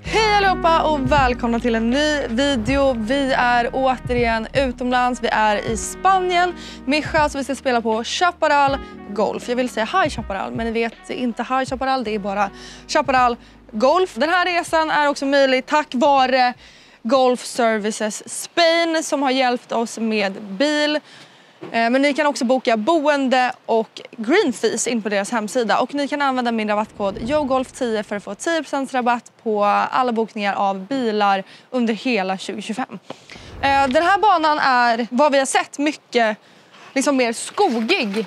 Hej allihopa och välkomna till en ny video. Vi är återigen utomlands, vi är i Spanien med så vi ska spela på Chaparral Golf. Jag vill säga Hi Chaparral, men ni vet inte Hi Chaparral, det är bara Chaparral Golf. Den här resan är också möjlig tack vare Golf Services Spain som har hjälpt oss med bil. Men ni kan också boka boende och green fees in på deras hemsida. Och ni kan använda min rabattkod YOGOLF10 för att få 10% rabatt på alla bokningar av bilar under hela 2025. Den här banan är vad vi har sett mycket liksom mer skogig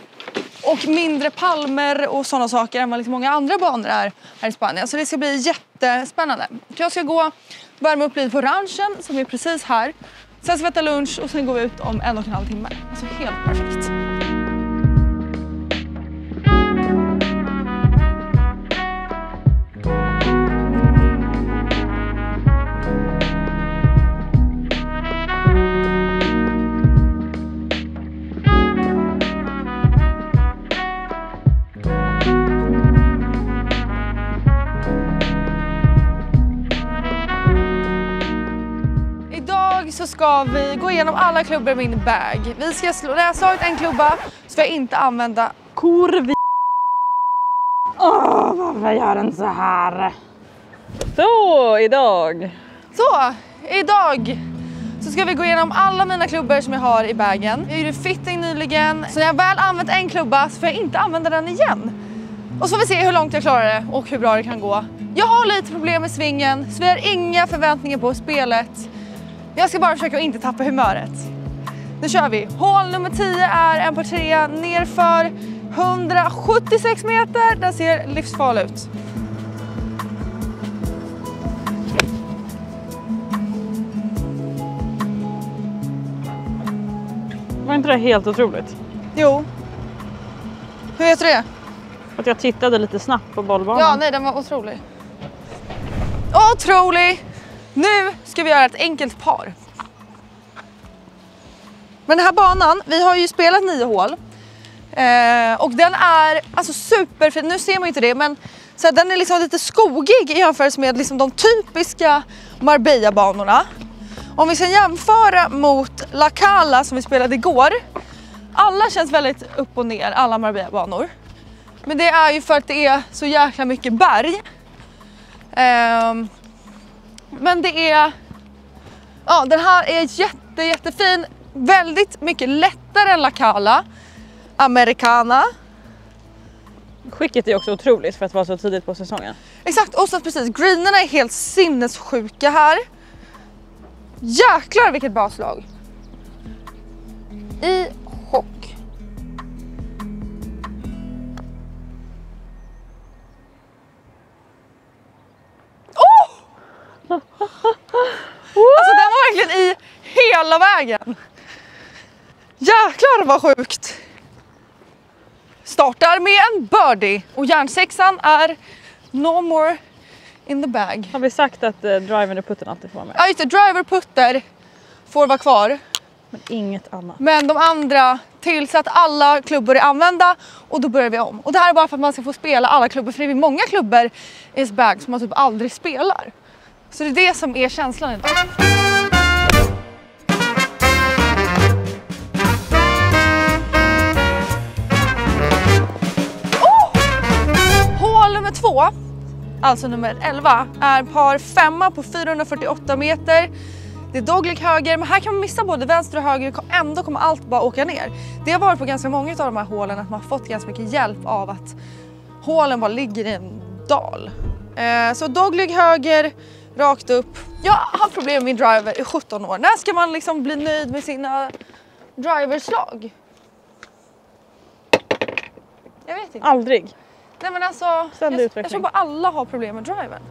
och mindre palmer och sådana saker än vad liksom många andra banor är här i Spanien. Så det ska bli jättespännande. Jag ska gå värma upp lite på ranchen som är precis här. Sen ska vi äta lunch och sen går vi ut om 1,5 timme. Alltså helt perfekt. Så ska vi gå igenom alla klubbar i min bag. Vi ska slå, när jag slagit en klubba så får jag inte använda varför gör den så här? Idag så ska vi gå igenom alla mina klubbor som jag har i bagen. Jag gjorde fitting nyligen, så när jag väl använt en klubba så får jag inte använda den igen. Och så får vi se hur långt jag klarar det och hur bra det kan gå. Jag har lite problem med svingen, så vi har inga förväntningar på spelet. Jag ska bara försöka att inte tappa humöret. Nu kör vi. Hål nummer 10 är en par 3 nerför 176 meter. Den ser livsfarlig ut. Var inte det helt otroligt? Jo. Hur vet du det? Att jag tittade lite snabbt på bollbanan. Ja, nej, den var otrolig. Otrolig! Nu ska vi göra ett enkelt par. Men den här banan, vi har ju spelat 9 hål. Och den är alltså superfin. Nu ser man ju inte det, men så här, den är liksom lite skogig i jämförelse med liksom de typiska Marbella-banorna. Om vi ska jämföra mot La Cala som vi spelade igår. Alla känns väldigt upp och ner, alla Marbella-banor. Men det är ju för att det är så jäkla mycket berg. Men det är, ja, den här är jättefin, väldigt mycket lättare än La Cala, Americana. Skicket är också otroligt för att vara så tidigt på säsongen. Exakt, och så precis, greenerna är helt sinnessjuka här. Jäklar vilket bra slag. I chock. Alltså den var verkligen i hela vägen. Jäklar vad sjukt. Startar med en birdie. Och järnsexan är no more in the bag. Har vi sagt att driver och putten alltid får vara med? Ja just det, driver och putter får vara kvar. Men inget annat. Men de andra tills att alla klubbor är använda och då börjar vi om. Och det här är bara för att man ska få spela alla klubbor. För det är många klubbor i ens bag som man typ aldrig spelar. Så det är det som är känslan idag. Hål nummer 2, alltså nummer 11, är par 5 på 448 meter. Det är dogleg höger, men här kan man missa både vänster och höger och ändå kommer allt bara åka ner. Det har varit på ganska många av de här hålen att man har fått ganska mycket hjälp av att hålen bara ligger i en dal. Så dogleg höger, rakt upp. Jag har haft problem med min driver i 17 år. När ska man liksom bli nöjd med sina driverslag? Jag vet inte. Aldrig. Nej men alltså, jag tror bara alla har problem med drivern.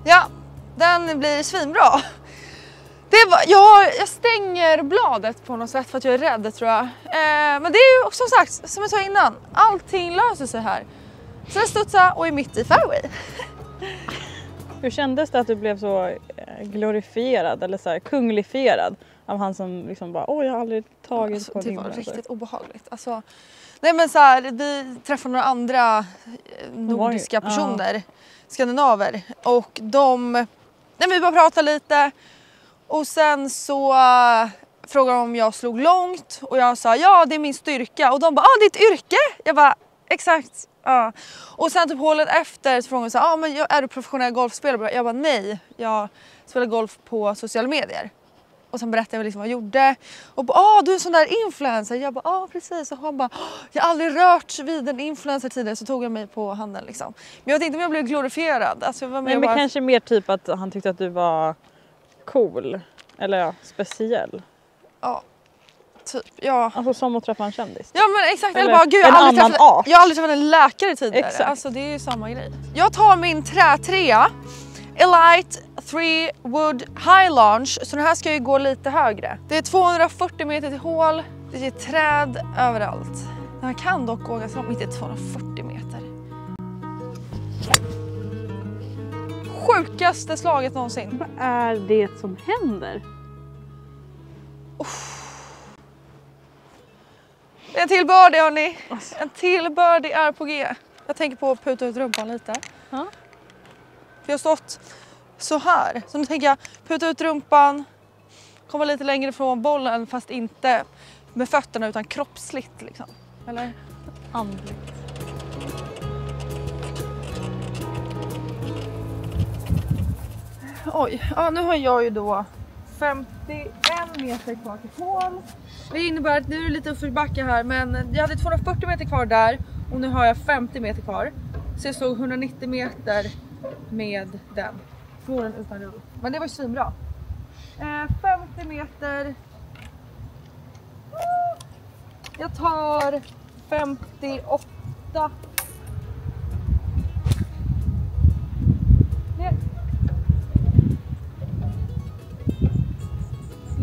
Ja, den blir svinbra. Det var, jag stänger bladet på något sätt för att jag är rädd tror jag. Men det är ju som sagt, som jag sa innan, allting löser sig här. Så jag studsar och är mitt i fairway. Hur kändes det att du blev så glorifierad eller så här kunglifierad av han som liksom bara jag har aldrig tagit alltså, på det din var influencer. riktigt obehagligt. Alltså, nej men så här, vi träffade några andra nordiska personer, skandinaver, och vi bara pratade lite och sen så frågade de om jag slog långt och jag sa ja, det är min styrka, och de bara det är ett yrke. Jag bara exakt. Ja. Och sen typ hålet efter så frågade de så men är du professionell golfspelare? Jag bara nej, jag spelar golf på sociala medier. Och sen berättade jag liksom vad jag gjorde. Och bara, du är en sån där influencer. Jag bara, precis. Och han bara, jag har aldrig rört vid en influencer tidigare. Så tog jag mig på handen liksom. Men jag tänkte om jag blev glorifierad. Alltså, jag var med men kanske mer typ att han tyckte att du var cool. Eller speciell. Ja, typ. Ja. Alltså som att träffa en kändis. Ja men exakt. Eller bara, gud, jag har aldrig träffat en läkare tidigare. Exakt. Alltså det är ju samma grej. Jag tar min trätrea. Elite 3 Wood High Launch, så den här ska ju gå lite högre. Det är 240 meter till hål, det är träd överallt. Den här kan dock gå ganska långt, inte 240 meter. Sjukaste slaget någonsin. Vad är det som händer? En till birdie hörni. En till birdie är på G. Jag tänker på att puta ut rumpan lite. Ja. För jag har stått så här. Så nu tänker jag puta ut rumpan. Komma lite längre från bollen fast inte med fötterna utan kroppsligt liksom. Eller? Andligt. Oj, nu har jag ju då 51 meter kvar till hål. Det innebär att nu är det lite uppförsbacke här, men jag hade 240 meter kvar där och nu har jag 50 meter kvar. Så jag stod 190 meter med den. Förmodligen utan rull. Men det var ju svinbra. 50 meter. Jag tar 58. Ner.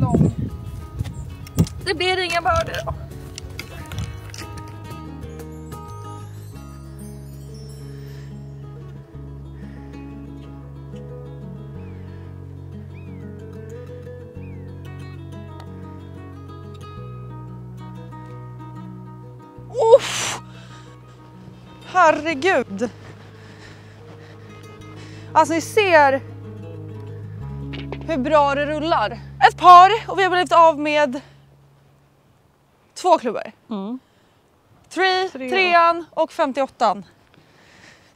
Lång. Det blir inga bördor då. Herregud. Alltså ni ser hur bra det rullar. Ett par och vi har blivit av med 2 klubbor. Trean och 58.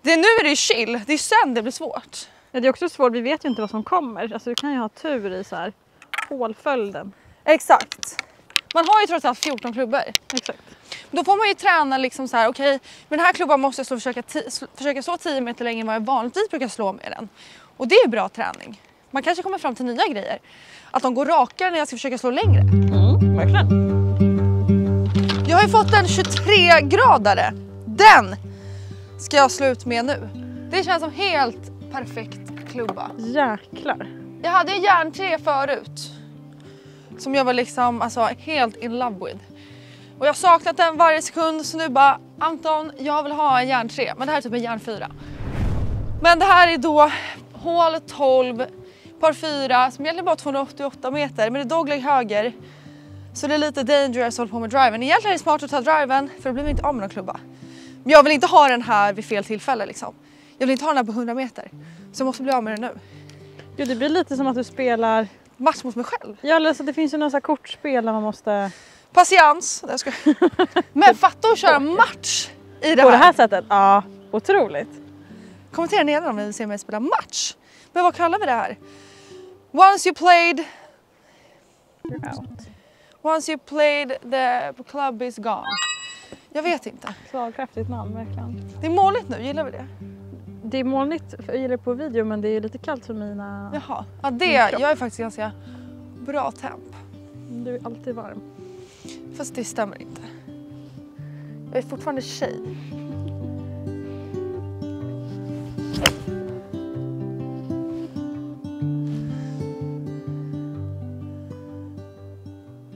Nu är det chill, det är sen det blir svårt. Ja, det är också svårt, vi vet ju inte vad som kommer. Alltså du kan ju ha tur i så här hålföljden. Exakt. Man har ju trots allt 14 klubbor. Exakt. Då får man ju träna liksom så här, okej, men den här klubban måste jag försöka slå 10 meter längre än vad jag vanligtvis brukar slå med den. Och det är bra träning. Man kanske kommer fram till nya grejer. Att de går rakare när jag ska försöka slå längre. Verkligen. Jag har ju fått en 23-gradare. Den ska jag sluta med nu. Det känns som helt perfekt klubba. Jäklar. Jag hade en järn-3 förut. Som jag var liksom helt in love with. Och jag har saknat den varje sekund, så nu bara Anton, jag vill ha en järn 3, men det här är typ en järn 4. Men det här är då hål 12, par 4, som egentligen bara 288 meter, men det är dogleg höger. Så det är lite dangerous att hålla på med driven. Egentligen är det smart att ta driven, för då blir man inte av med någon klubba. Men jag vill inte ha den här vid fel tillfälle liksom. Jag vill inte ha den här på 100 meter. Så jag måste bli av med den nu. Jo, det blir lite som att du spelar match mot mig själv. Ja, alltså det finns ju några kortspel där man måste... Patiens. Men fatta att köra match i det här. På det här sättet? Ja, otroligt. Kommentera nedan om ni vill se mig spela match. Men vad kallar vi det här? Once you played... Once you played, the club is gone. Jag vet inte. Slagkraftigt namn, verkligen. Det är måligt nu, gillar vi det? Det är molnigt, jag gillar det på video, men det är lite kallt för mina... Jaha, ja, jag är faktiskt ganska bra temp. Du är alltid varm. Fast det stämmer inte. Jag är fortfarande tjej.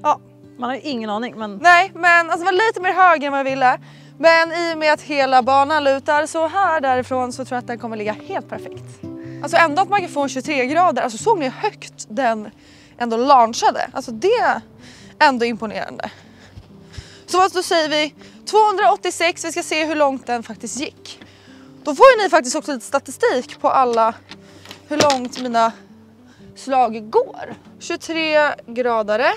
Ja. Man har ju ingen aning, men... Nej, men det var lite mer höger än vad jag ville. Men i och med att hela banan lutar så här därifrån så tror jag att den kommer ligga helt perfekt. Alltså ändå att man kan få 23 grader. Alltså såg ni högt den ändå launchade? Alltså det är ändå imponerande. Så vad då säger vi 286, vi ska se hur långt den faktiskt gick. Då får ju ni faktiskt också lite statistik på alla hur långt mina slag går. 23 gradare.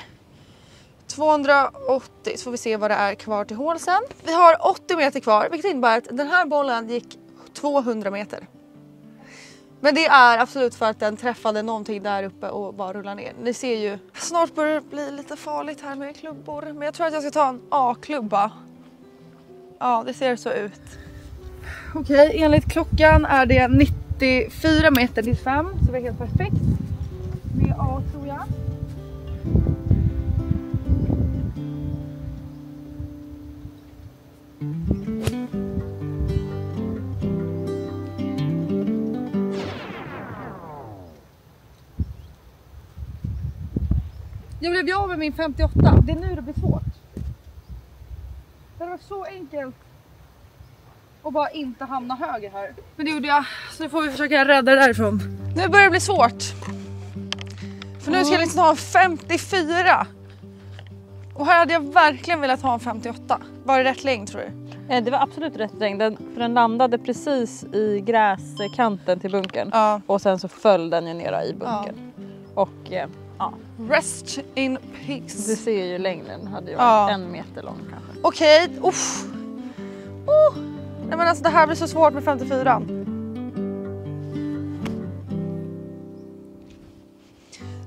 280, så får vi se vad det är kvar till hål sen. Vi har 80 meter kvar, vilket innebär att den här bollen gick 200 meter. Men det är absolut för att den träffade någonting där uppe och bara rullar ner. Ni ser ju, snart börjar det bli lite farligt här med klubbor. Men jag tror att jag ska ta en A-klubba. Ja, det ser så ut. Okej, enligt klockan är det 94 meter till 5, så det är helt perfekt. Med A tror jag. Jag blev av med min 58. Det är nu det blir svårt. Det var så enkelt att bara inte hamna höger här. Men det gjorde jag. Så nu får vi försöka rädda det därifrån. Nu börjar det bli svårt. För nu ska jag liksom ha en 54. Och här hade jag verkligen velat ha en 58. Var det rätt längd tror du? Det var absolut rätt längd. För den landade precis i gräskanten till bunkern. Ja. Och sen så föll den ju ner i bunkern. Ja. Och ja. Rest in peace. Du ser ju längden hade ju varit 1 meter lång kanske. Okej, uff. Nej men alltså det här blir så svårt med 54.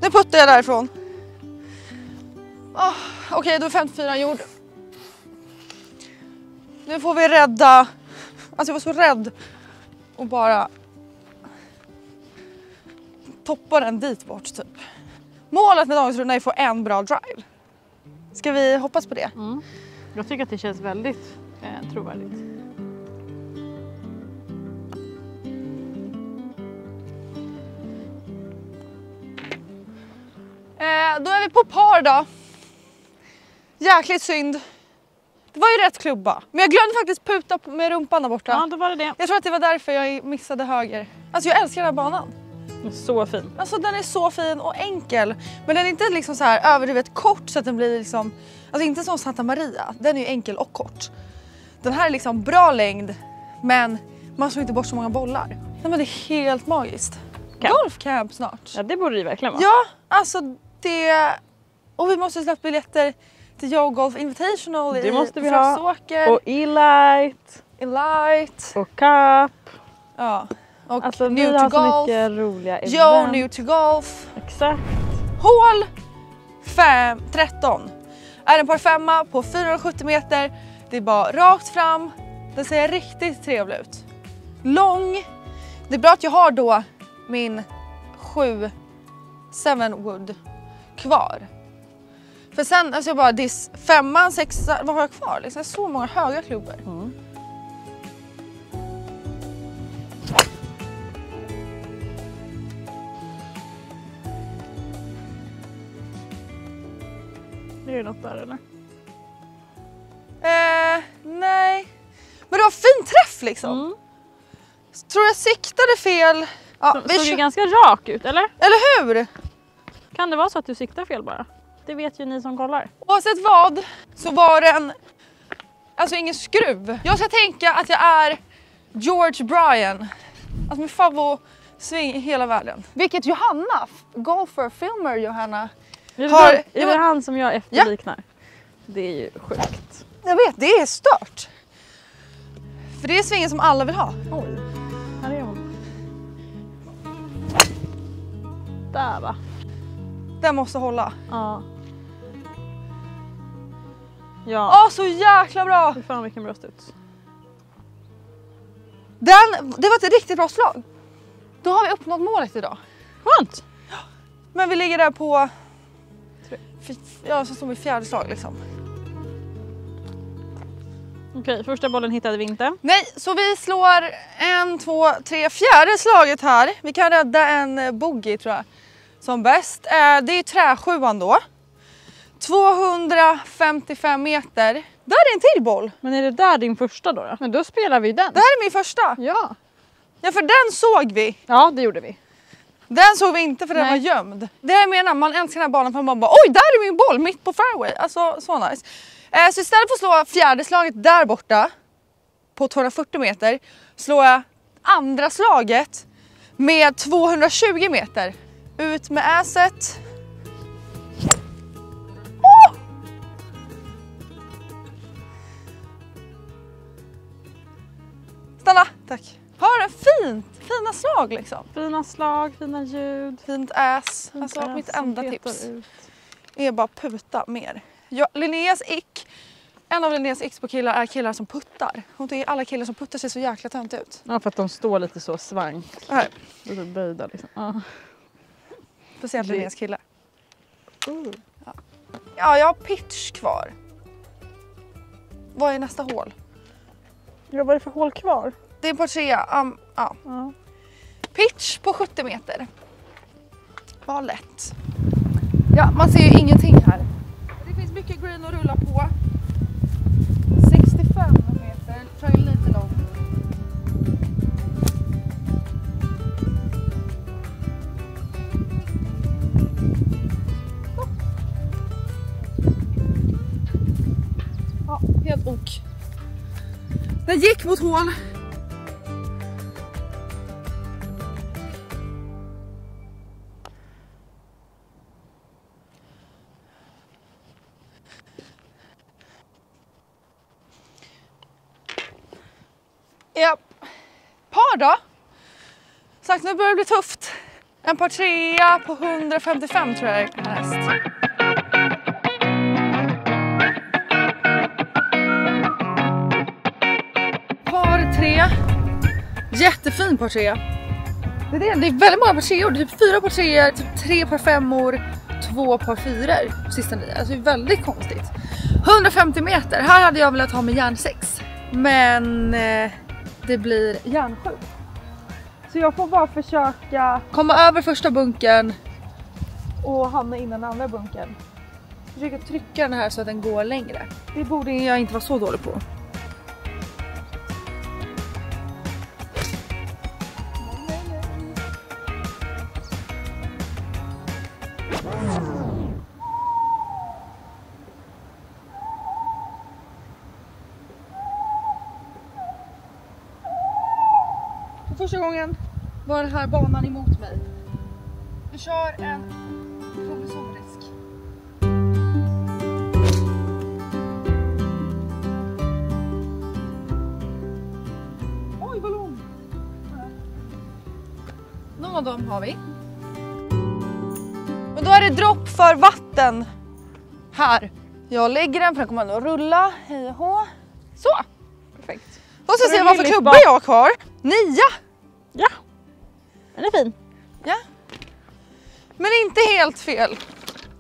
Nu puttar jag därifrån. Okej, då är 54 gjord. Nu får vi rädda. Alltså jag var så rädd. Och bara toppa den dit bort typ. Målet med dagens runda är att få en bra drive. Ska vi hoppas på det? Mm. Jag tycker att det känns väldigt trovärdigt. Då är vi på par då. Jäkligt synd. Det var ju rätt klubba. Men jag glömde faktiskt puta med rumpan där borta. Ja, då var det. Jag tror att det var därför jag missade höger. Alltså jag älskar den här banan. Så fin. Alltså den är så fin och enkel. Men den är inte liksom så här överdrivet kort så att den blir liksom... Alltså inte som Santa Maria. Den är ju enkel och kort. Den här är liksom bra längd. Men man slår inte bort så många bollar. Nej men det är helt magiskt. Golfcamp snart. Ja det borde det verkligen vara. Ja, alltså det... Och vi måste släppa biljetter till Yo Golf Invitational det i måste vi ha. Frösåker. Och E-Light. E-Light. Och Cup. Ja. Och alltså New vi har to så Golf. mycket roliga event. Yo New to Golf. Exakt. Hål 13. Är en par 5 på 470 meter. Det är bara rakt fram. Den ser riktigt trevlig ut. Lång. Det är bra att jag har då min 7 wood kvar. För sen, alltså jag bara diss 5, 6, vad har jag kvar? Liksom så många höga klubbor. Mm. Är det något där eller? Nej. Men det var fin träff liksom. Mm. Tror jag siktade fel. Ja, Så, såg ju ganska rak ut, eller? Eller hur? Kan det vara så att du siktar fel bara? Det vet ju ni som kollar. Oavsett vad så var det en... Alltså ingen skruv. Jag ska tänka att jag är George Bryan. Alltså min favoritsving i hela världen. Vilket Johanna, golfer, filmer Johanna. Är det han som jag efterliknar? Ja. Det är ju sjukt. Jag vet, det är stört. För det är svingen som alla vill ha. Oj, här är hon. Där va? Den måste hålla. Ja. Ja. Så jäkla bra. Fy fan vilken bra studs. Det var ett riktigt bra slag. Då har vi uppnått målet idag. Skönt. Men vi ligger där på... Ja, så står vi 4:e slag liksom. Okej, första bollen hittade vi inte. Nej, så vi slår 1, 2, 3, 4:e slaget här. Vi kan rädda en bogey tror jag. Som bäst. Det är träsjuan då. 255 meter. Där är en till boll. Men är det där din första då? Men då spelar vi den. Det här är min första. Ja. Ja, för den såg vi. Ja, det gjorde vi. Den såg vi inte för den var gömd. Det jag menar, man älskar den här banan för man bara oj, där är min boll mitt på fairway. Alltså så nice. Så istället för att slå fjärde slaget där borta på 240 meter slår jag andra slaget med 220 meter. Ut med asset. Oh! Stanna, tack. Har en fina slag liksom. Fina slag, fina ljud. Fint ass. Alltså mitt enda tips är bara puta mer. En av Linneas ick på killar är killar som puttar. Hon tycker alla killar som puttar ser så jäkla tönt ut. Ja, för att de står lite så svank. Här. Lite böjda liksom. Ja. Speciellt Linneas killar. Ja, jag har pitch kvar. Vad är nästa hål? Ja, vad är det för hål kvar? Det är på 3. Ja. Pitch på 70 meter. Vad lätt. Ja, man ser ju ingenting här. Det finns mycket green att rulla på. 65 meter, tror jag är lite lång. Ja, helt ok. Den gick mot hål. Ja, par då. Sagt, nu börjar det bli tufft. En par 3 på 155 tror jag är näst. Par 3. Jättefin par 3. Det är väldigt många par 3-or. Typ 4 par 3, typ 3 par 5-or, 2 par 4 sista 9. Alltså det är väldigt konstigt. 150 meter. Här hade jag velat ha med järn 6. Men det blir järn 7. Så jag får bara försöka komma över första bunken och hamna innan den andra bunken. Försöka trycka den här så att den går längre. Det borde jag inte vara så dålig på. Första gången var den här banan emot mig. Du kör en provisorisk. Oj, vad lång. Någon av dem har vi. Men då är det dropp för vatten här. Jag lägger den för den kommer att rulla. Hej och hå. Så, perfekt. Då ska vi se vad för klubba jag har kvar. 9. Ja, den är fin. Ja. Men inte helt fel.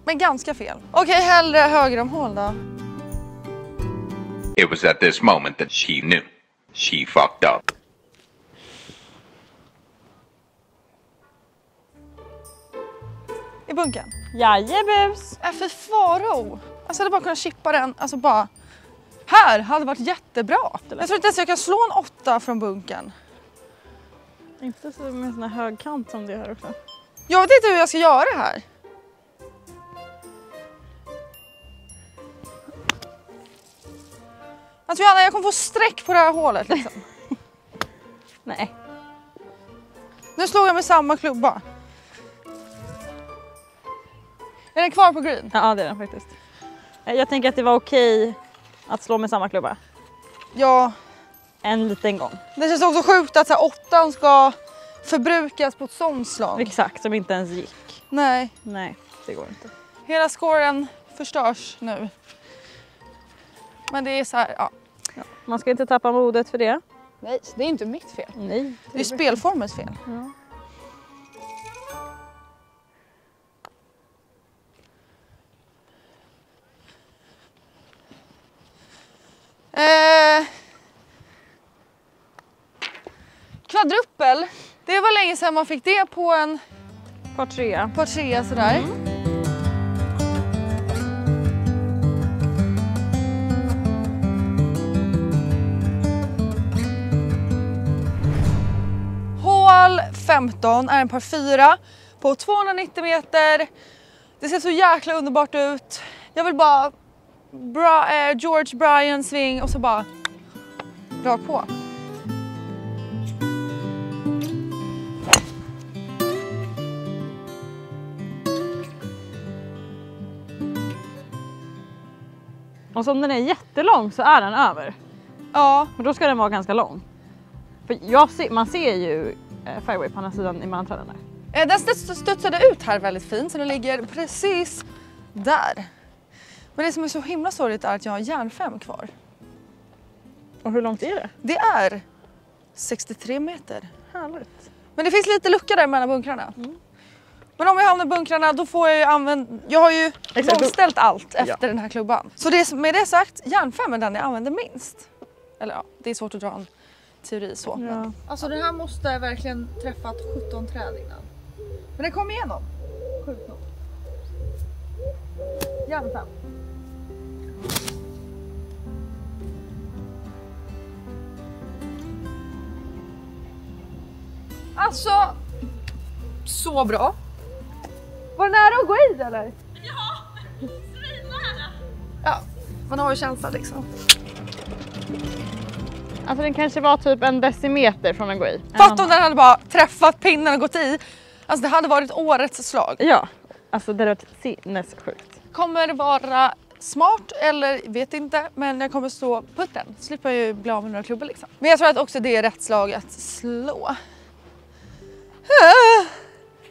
Men ganska fel. Okej, hellre höger om hål då. It was at this moment that she knew. She fucked up. I bunken. Jajebus. För faro. Alltså jag hade bara kunnat chippa den. Alltså bara. Här hade varit jättebra. Jag tror inte ens jag kan slå en 8 från bunken. Inte så med sån här hög kant som det här också. Jag vet inte hur jag ska göra här. Alltså Johanna, jag kommer få streck på det här hålet liksom. Nej. Nu slår jag med samma klubba. Är den kvar på green? Ja, det är den faktiskt. Jag tänker att det var okej att slå med samma klubba. Ja. En liten gång. Det känns också sjukt att 8 ska förbrukas på ett sånt slag. Exakt, som inte ens gick. Nej. Nej, det går inte. Hela scoren förstörs nu. Men det är så här, ja. Man ska inte tappa modet för det. Nej, det är inte mitt fel. Nej. Det är spelformens fel. Ja. Kvadruppel. Det var länge sedan man fick det på en Par 3. par 3 sådär. 15 är en par 4 på 290 meter. Det ser så jäkla underbart ut. Jag vill bara George Bryan sving och så bara rakt på. Och som den är jättelång så är den över. Ja. Men då ska den vara ganska lång. För man ser ju fairway på andra sidan i mellanträden där. Den studsade ut här väldigt fint så den ligger precis där. Men det som är så himla sorgligt är att jag har järn 5 kvar. Och hur långt är det? Det är 63 meter. Härligt. Men det finns lite lucka där mellan bunkrarna. Men om jag hamnar i bunkrarna då får jag ju använda... Jag har ju omställt allt efter den här klubban. Så med det sagt, järn 5 är den jag använder minst. Eller ja, det är svårt att dra en teori så. Ja. Alltså den här måste verkligen träffat 17 träd innan. Men den kom igenom. Sjukt nog. Järn 5. Alltså, så bra. Var det nära att gå i eller? Ja, svinnära. Ja, man har ju känsla liksom. Alltså den kanske var typ en decimeter från att gå i. Fatta om den hade bara träffat pinnen och gått i. Alltså det hade varit årets slag. Ja, alltså det är sinnessjukt. Kommer det vara smart eller vet inte, men jag kommer stå putten. Slipper jag ju bli av med några klubbor liksom. Men jag tror att också det är rätt slag att slå.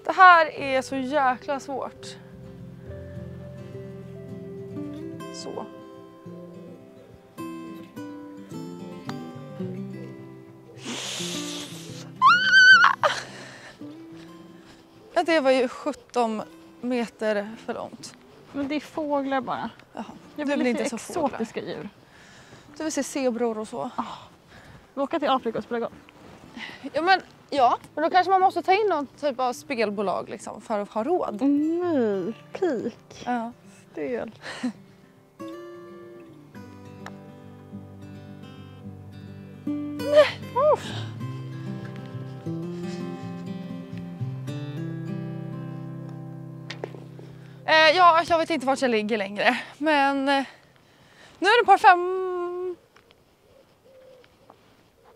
Det här är så jäkla svårt. Så. Det var ju 17 meter för långt. Men det är fåglar bara. Jaha. Jag Du vill vill se inte så exotiska djur. Du vill se zebror och så. Vi åker till Afrika och spela golf. Ja, men då kanske man måste ta in någon typ av spelbolag liksom, för att ha råd. Nej, pik. Ja. Stel. Ja, jag vet inte vart jag ligger längre, men nu är det par 5.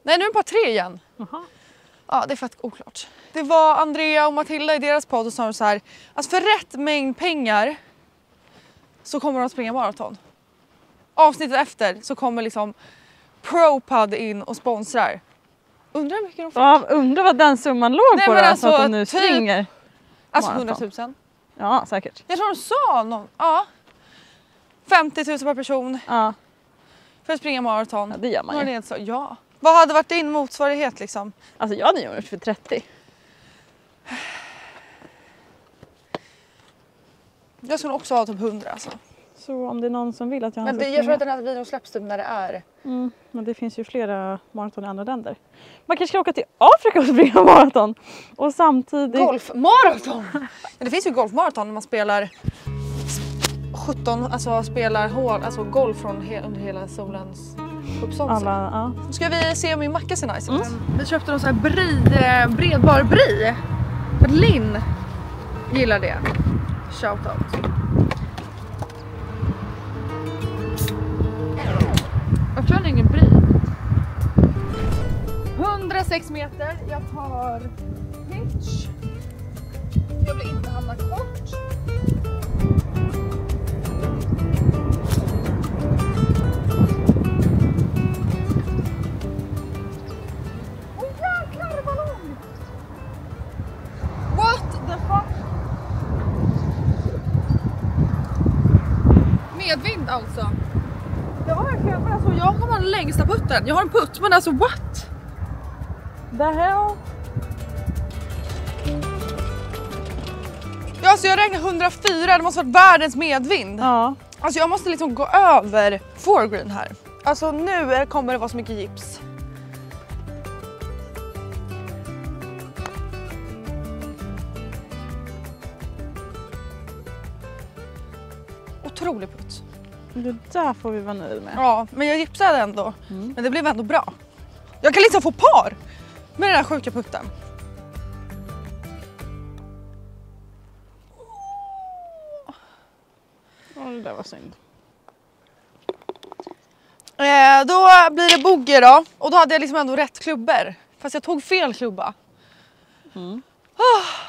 Nej, nu är det par 3 igen. Jaha. Ja, det är fett oklart. Det var Andrea och Matilda i deras podd och sa så här, alltså för rätt mängd pengar så kommer de att springa maraton. Avsnittet efter så kommer liksom ProPud in och sponsrar. Undrar hur mycket de får. Ja, undrar vad den summan låg på då, alltså, så att de nu typ, springer. Alltså maraton. 100 000. Ja, säkert. Jag tror de sa någon, ja. 50 000 per person Ja, för att springa maraton. ja det gör man ju. Ja. Vad hade varit din motsvarighet liksom? Alltså jag hade gjort för 30. Jag skulle också ha typ 100 alltså. Så om det är någon som vill att jag Men jag tror att den här videon släpps typ när det är. Men det finns ju flera maraton i andra länder. Man kanske ska åka till Afrika och springa maraton. Och samtidigt... Golfmaraton! Men det finns ju golfmaraton när man spelar 17, alltså spelar hål, alltså golf från under hela solens uppståndelse. Ja. Nu ska vi se om min macka ser nice ut. Vi köpte någon sån här bredbar brie. För Linn gillar det. Shoutout. Jag tror ingen brie. 106 meter. Jag tar pitch. Jag vill inte hamna kort. Åh jäklar vad långt! What the fuck? Medvind alltså. Jag var verkligen, men alltså jag har den längsta putten. Jag har en putt, men alltså what? The hell? Ja, alltså jag räknar 104, det måste vara världens medvind. Ja. Alltså jag måste liksom gå över foregreen här. Alltså nu kommer det vara så mycket gips. Otrolig putt. Det där får vi vara nöjda med. Ja, men jag gipsade ändå. Men det blev ändå bra. Jag kan liksom få par med den här sjuka putten. Det var synd. Då blir det bogey då. Och då hade jag liksom ändå rätt klubbor. Fast jag tog fel klubba.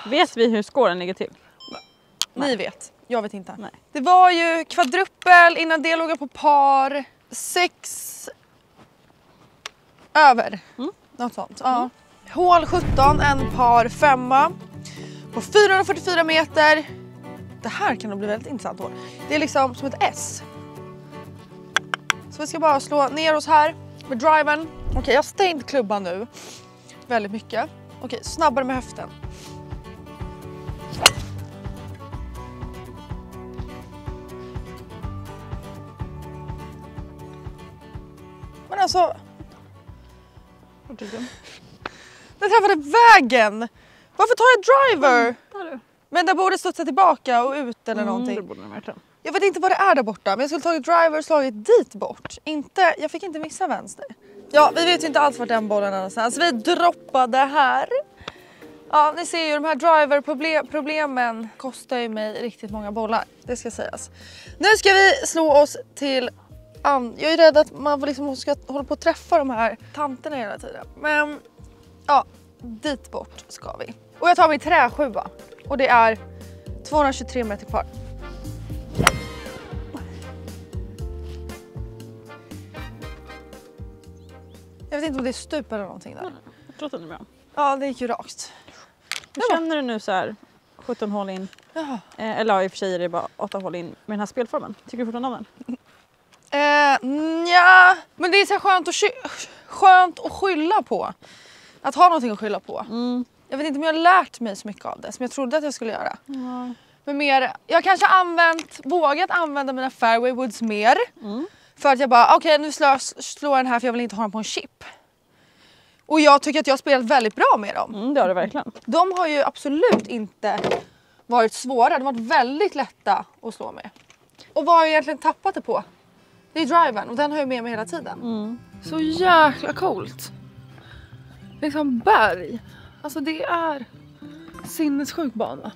Vet vi hur scoren ligger till? Ni vet. Jag vet inte. Nej. Det var ju kvadruppel. Innan det låg jag på par 6 över. Något sånt. Ja. Hål 17, en par 5 på 444 meter. Det här kan nog bli väldigt intressant hål. Det är liksom som ett S. Så vi ska bara slå ner oss här med driven. Okej, jag har stängt klubban nu. Väldigt mycket. Okej, snabbare med höften. Men alltså... Den träffade vägen! Varför tar jag driver? Men den borde studsa tillbaka och ut eller någonting. Det borde den verkligen. Jag vet inte vad det är där borta, men jag skulle tagit driver och slagit dit bort. Jag fick inte missa vänster. Ja, vi vet ju inte alls vart den bollen är någonstans. Vi droppade här. Ja, ni ser ju de här driver-problemen kostar ju mig riktigt många bollar. Det ska sägas. Nu ska vi slå oss till... Jag är rädd att man liksom ska hålla på att träffa de här tanterna hela tiden. Men ja, dit bort ska vi. Och jag tar min träsjua. Och det är 223 meter kvar. Jag vet inte om det är stup eller någonting där. Jag tror att den är bra. Ja, det gick ju rakt. Hur känner du nu så här 17 hål in? Jaha. Eller ja, i och för sig är det bara 8 hål in med den här spelformen. Tycker du fortfarande om den? Ja, men det är så här skönt att skylla på. Att ha någonting att skylla på. Jag vet inte om jag har lärt mig så mycket av det som jag trodde att jag skulle göra. Men mer, jag kanske vågat använda mina fairway woods mer. För att jag bara, okej, nu slår jag den här för jag vill inte ha den på en chip. Och jag tycker att jag har spelat väldigt bra med dem. Det har du verkligen. De har ju absolut inte varit svåra. De har varit väldigt lätta att slå med. Och vad har jag egentligen tappat det på? Det är driven och den har jag med mig hela tiden. Så jäkla coolt. Liksom berg. Alltså det är sinnessjuk bana.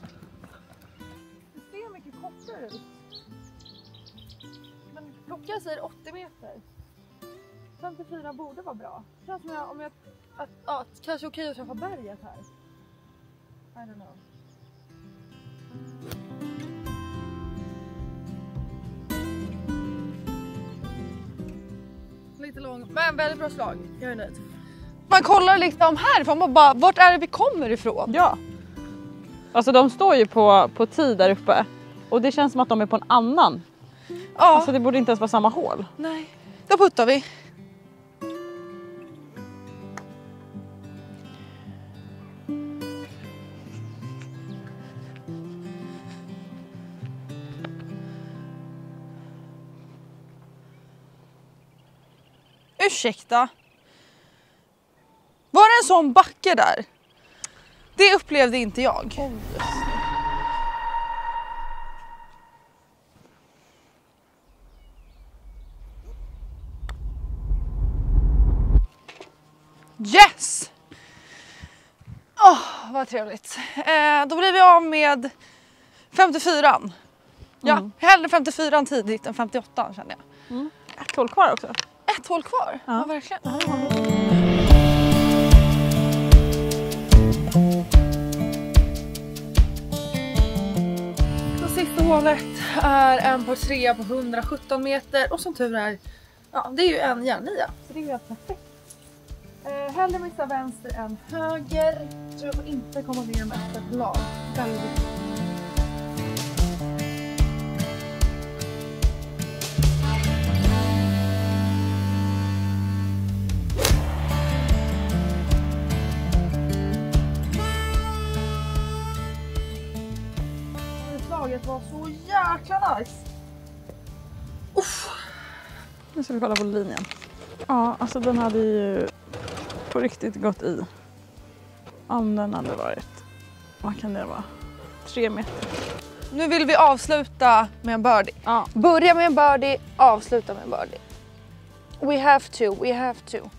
Det ser mycket kortare ut. Men klockan säger 80 meter. 54 borde vara bra. Det känns som att kanske okej att träffa berget här. I don't know. Lite lång, men väldigt bra slag. Jag är nöjd. Man kollar liksom härifrån, man bara, vart är det vi kommer ifrån? Ja. Alltså de står ju på tid där uppe. Och det känns som att de är på en annan. Ja. Alltså det borde inte ens vara samma hål. Nej. Då puttar vi. Ursäkta. Var det en sån backe där? Det upplevde inte jag. Yes! Vad trevligt. Då blir vi av med 54. Ja, hellre 54 tidigt än 58 känner jag. Ett hål kvar också. Ett hål kvar? Ja, verkligen. Så sista hålet är en par 3 på 117 meter och som tur är, ja det är ju en järnia. Så det är ju helt perfekt. Hellre missa vänster än höger. Tror jag får inte komma ner med ett lag. Väldigt. Slaget var så jäkla nice. Nu ska vi kolla på linjen. Ja, alltså den hade ju på riktigt gått i. Om den hade varit, vad kan det vara? 3 meter. Nu vill vi avsluta med en birdie. Ja. Börja med en birdie, avsluta med en birdie. We have to.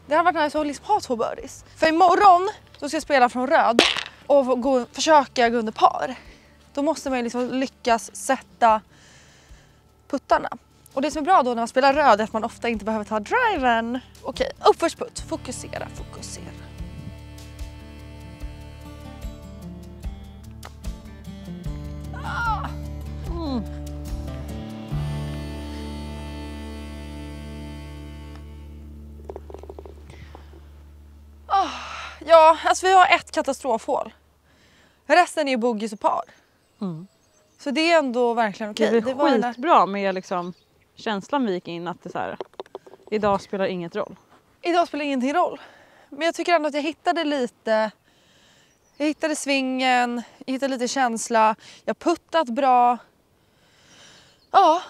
Det har varit nice att liksom ha 2 birdies. För imorgon då ska jag spela från röd och försöka gå under par. Då måste man liksom lyckas sätta puttarna. Och det som är bra då när man spelar röd är att man ofta inte behöver ta driven. Okej, uppförsputt. Fokusera, fokusera. Ja, alltså vi har ett katastrofhål. Resten är ju boggies och par. Så det är ändå verkligen okej. Det var skitbra med liksom känslan vi gick in att det så här, idag spelar inget roll. Idag spelar ingenting roll. Men jag tycker ändå att jag hittade lite. Jag hittade svingen, jag hittade lite känsla. Jag puttat bra. Ja,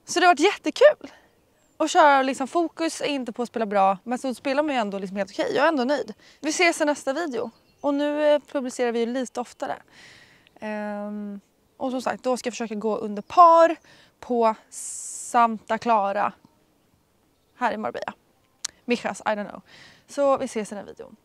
så det har varit jättekul. Och köra liksom fokus är inte på att spela bra. Men så spelar man ju ändå liksom helt okej. Jag är ändå nöjd. Vi ses i nästa video. Och nu publicerar vi ju lite oftare. Och som sagt, då ska jag försöka gå under par på Santa Clara. Här i Marbella. Mijas, I don't know. Så vi ses i den här videon.